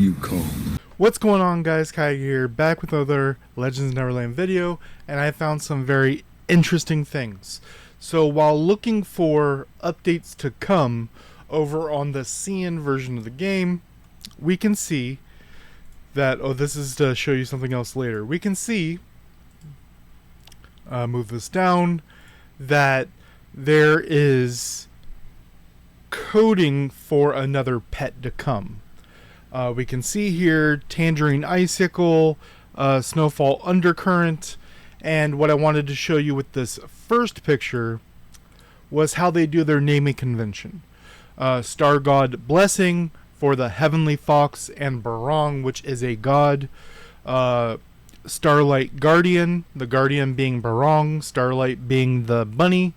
you call. What's going on, guys? Kai here, back with another Legends Neverland video, and I found some very interesting things. So while looking for updates to come over on the CN version of the game, we can see that, this is to show you something else later. We can see, move this down, that there is coding for another pet to come. We can see here Tangerine Icicle, Snowfall Undercurrent, and what I wanted to show you with this first picture was how they do their naming convention. Star God Blessing for the Heavenly Fox and Barong, which is a god. Starlight Guardian, the Guardian being Barong, Starlight being the bunny.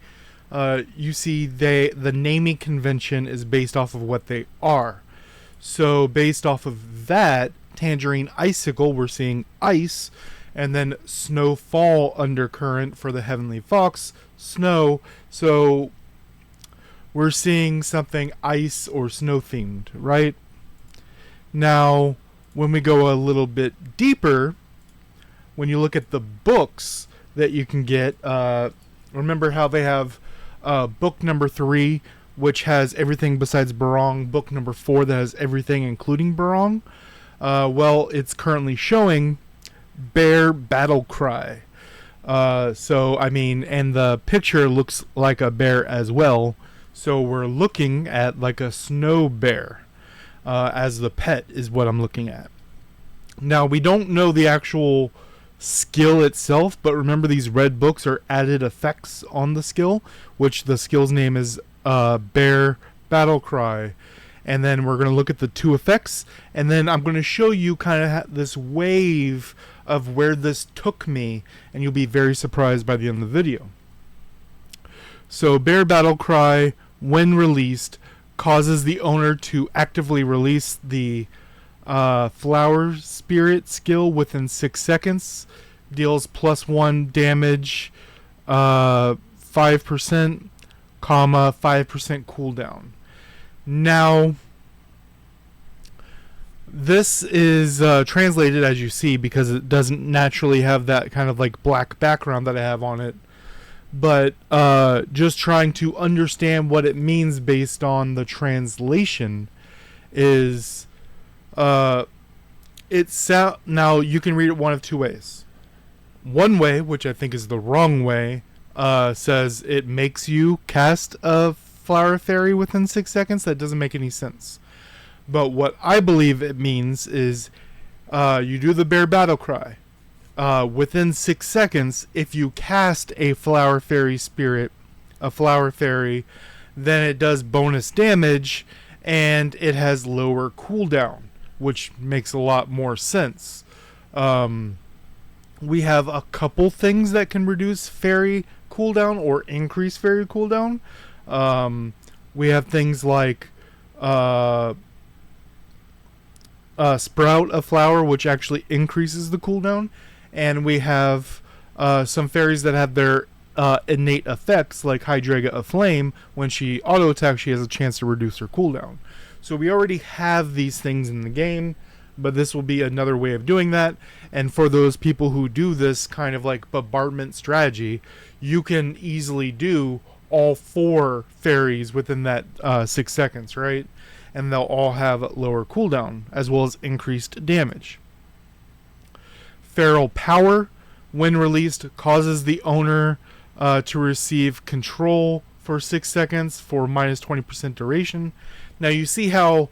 You see the naming convention is based off of what they are. So based off of that, Tangerine Icicle, we're seeing ice, and then Snowfall Undercurrent for the Heavenly Fox, snow. So we're seeing something ice or snow themed, right? Now, when we go a little bit deeper, when you look at the books that you can get, remember how they have book number 3, which has everything besides Barong, book number 4 that has everything including Barong? Well, it's currently showing Bear Battle Cry. So, I mean, and the picture looks like a bear as well. So we're looking at like a snow bear as the pet is what I'm looking at. Now, we don't know the actual skill itself, but remember these red books are added effects on the skill, which the skill's name is Bear Battle Cry. And then we're going to look at the 2 effects, and then I'm going to show you kind of this wave of where this took me, and you'll be very surprised by the end of the video. So Bear Battle Cry, when released, causes the owner to actively release the Flower Spirit skill within 6 seconds, deals +1 damage, 5%, 5% cooldown. Now, this is translated as you see because it doesn't naturally have that kind of like black background that I have on it. But just trying to understand what it means based on the translation is now you can read it one of 2 ways. One way, which I think is the wrong way, says it makes you cast a Flower Fairy within 6 seconds. That doesn't make any sense. But what I believe it means is you do the Bear Battle Cry. Within 6 seconds, if you cast a Flower Fairy spirit, a Flower Fairy, then it does bonus damage and it has lower cooldown, which makes a lot more sense. We have a couple things that can reduce fairy cooldown or increase fairy cooldown. We have things like Sprout a Flower, which actually increases the cooldown. And we have some fairies that have their innate effects, like Hydreiga of Flame. When she auto-attacks, she has a chance to reduce her cooldown. So we already have these things in the game, but this will be another way of doing that. And for those people who do this kind of like bombardment strategy, you can easily do all 4 fairies within that 6 seconds, right? And they'll all have lower cooldown as well as increased damage. Feral Power, when released, causes the owner to receive control for 6 seconds for minus 20% duration. Now you see how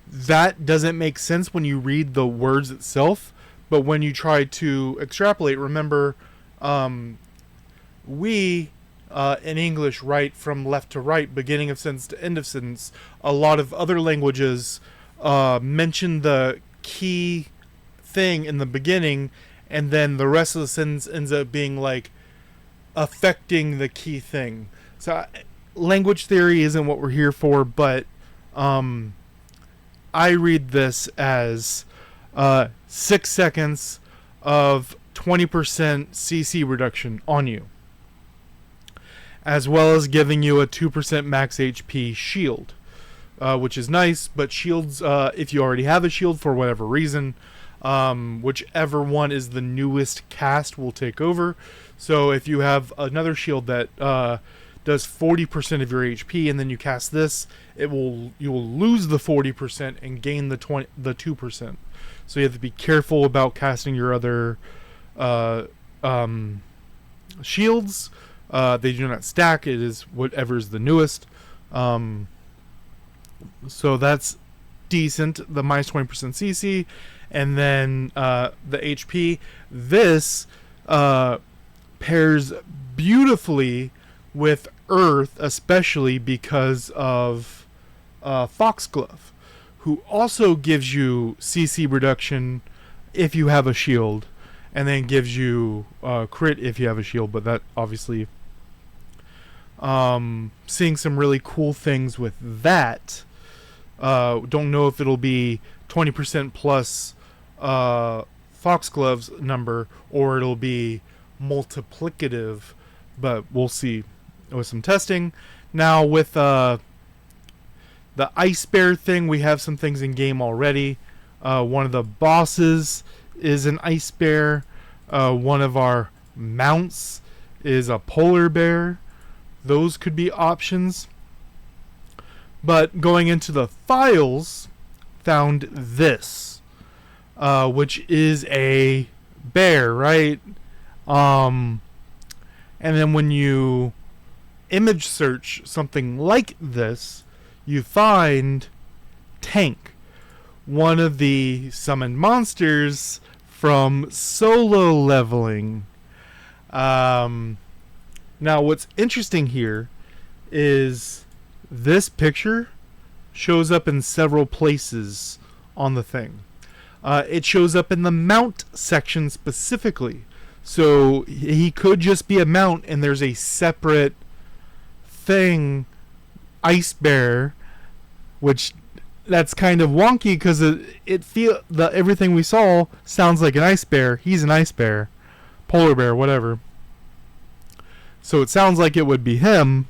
that doesn't make sense when you read the words itself, but when you try to extrapolate, remember, we in English write from left to right, beginning of sentence to end of sentence. A lot of other languages mention the key thing in the beginning, and then the rest of the sentence ends up being like affecting the key thing. So language theory isn't what we're here for, but I read this as 6 seconds of 20% CC reduction on you, as well as giving you a 2% max HP shield. which is nice. But shields, if you already have a shield for whatever reason, whichever one is the newest cast will take over. So if you have another shield that does 40% of your HP, and then you cast this, you will lose the 40% and gain the 2%. So you have to be careful about casting your other shields. They do not stack. It is whatever is the newest. So that's decent. The minus 20% CC, and then the HP. This pairs beautifully with Earth, especially because of Foxglove, who also gives you CC reduction if you have a shield, and then gives you crit if you have a shield. But that obviously, seeing some really cool things with that. Don't know if it'll be 20% plus Foxglove's number, or it'll be multiplicative, but we'll see with some testing. Now with the Ice Bear thing, we have some things in game already. One of the bosses is an Ice Bear. One of our mounts is a Polar Bear. Those could be options. But going into the files, found this, which is a bear, right? And then when you image search something like this, you find Tank, one of the summoned monsters from solo leveling. Now what's interesting here is this picture shows up in several places on the thing. It shows up in the mount section specifically. So he could just be a mount and there's a separate thing, Ice Bear, which that's kind of wonky because everything we saw sounds like an Ice Bear. He's an Ice Bear, Polar Bear, whatever. So it sounds like it would be him,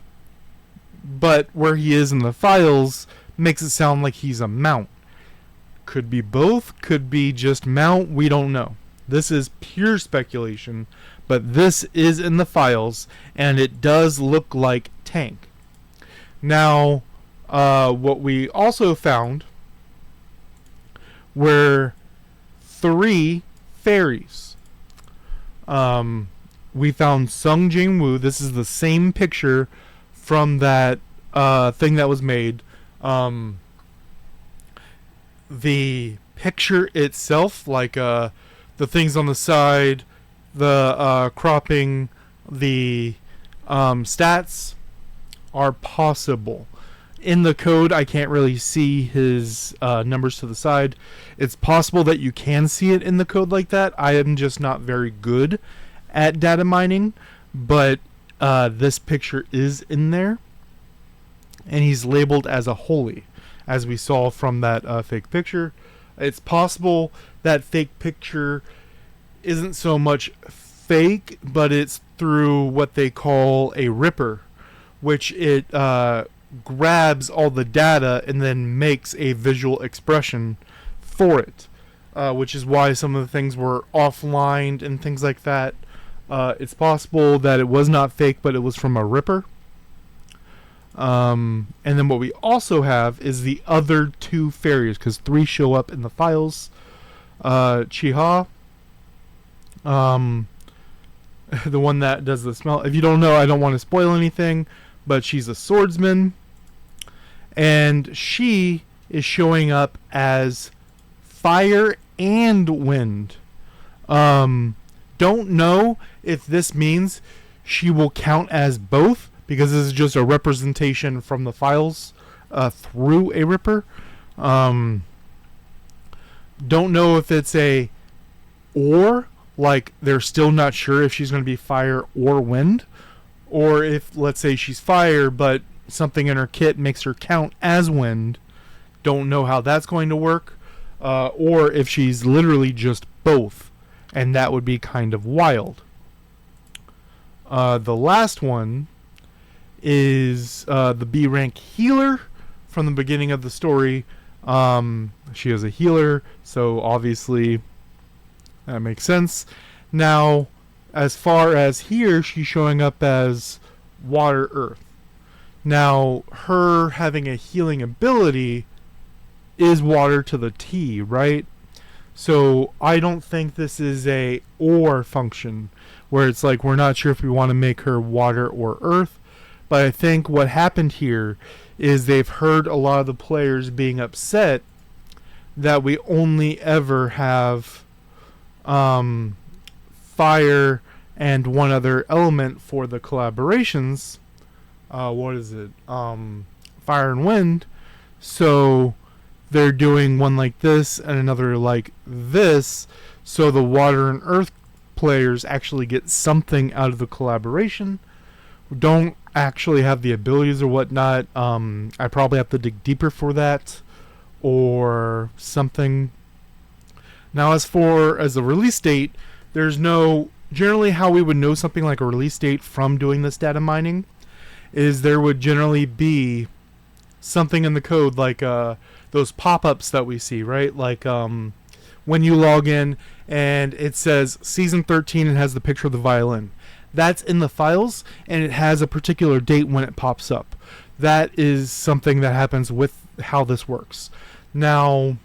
but where he is in the files makes it sound like he's a mount. Could be both, could be just mount, we don't know. This is pure speculation, but this is in the files, and it does look like Tank. Now, what we also found were 3 fairies. We found Sung Jing Woo. This is the same picture from that thing that was made. The picture itself, like the things on the side, the cropping, the stats are possible. In the code, I can't really see his numbers to the side. It's possible that you can see it in the code like that. I am just not very good at data mining, but this picture is in there, and he's labeled as a holy, as we saw from that fake picture. It's possible that fake picture isn't so much fake, but it's through what they call a ripper, which it grabs all the data and then makes a visual expression for it, which is why some of the things were offline and things like that. It's possible that it was not fake, but it was from a ripper. And then what we also have is the other 2 fairies, because 3 show up in the files. Chiha, the one that does the smell. If you don't know, I don't want to spoil anything, but she's a swordsman, and she is showing up as fire and wind. Don't know if this means she will count as both, because this is just a representation from the files through a ripper. Don't know if it's a or, like they're still not sure if she's going to be fire or wind, or if, let's say, she's fire but something in her kit makes her count as wind. Don't know how that's going to work, or if she's literally just both, and that would be kind of wild. The last one is the B rank healer from the beginning of the story. She is a healer, so obviously that makes sense. Now, as far as here, she's showing up as water earth. Now, her having a healing ability is water to the T, right? So I don't think this is a or function where it's like we're not sure if we want to make her water or earth. But I think what happened here is they've heard a lot of the players being upset that we only ever have fire and one other element for the collaborations. What is it? Fire and wind. So they're doing one like this and another like this, so the water and earth players actually get something out of the collaboration. Don't actually have the abilities or whatnot. I probably have to dig deeper for that or something. Now, as the release date, there's no, generally how we would know something like a release date from doing this data mining is there would generally be something in the code like those pop-ups that we see, right? Like when you log in and it says season 13 and has the picture of the violin. That's in the files and it has a particular date when it pops up. That is something that happens with how this works. Now,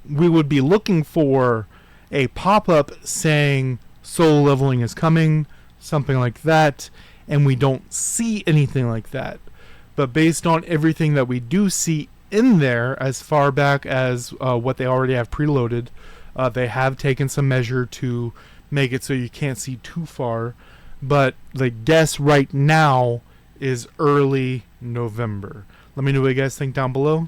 we would be looking for a pop-up saying soul leveling is coming, something like that, and we don't see anything like that. But based on everything that we do see in there, as far back as what they already have preloaded, they have taken some measure to make it so you can't see too far. But the guess right now is early November. Let me know what you guys think down below.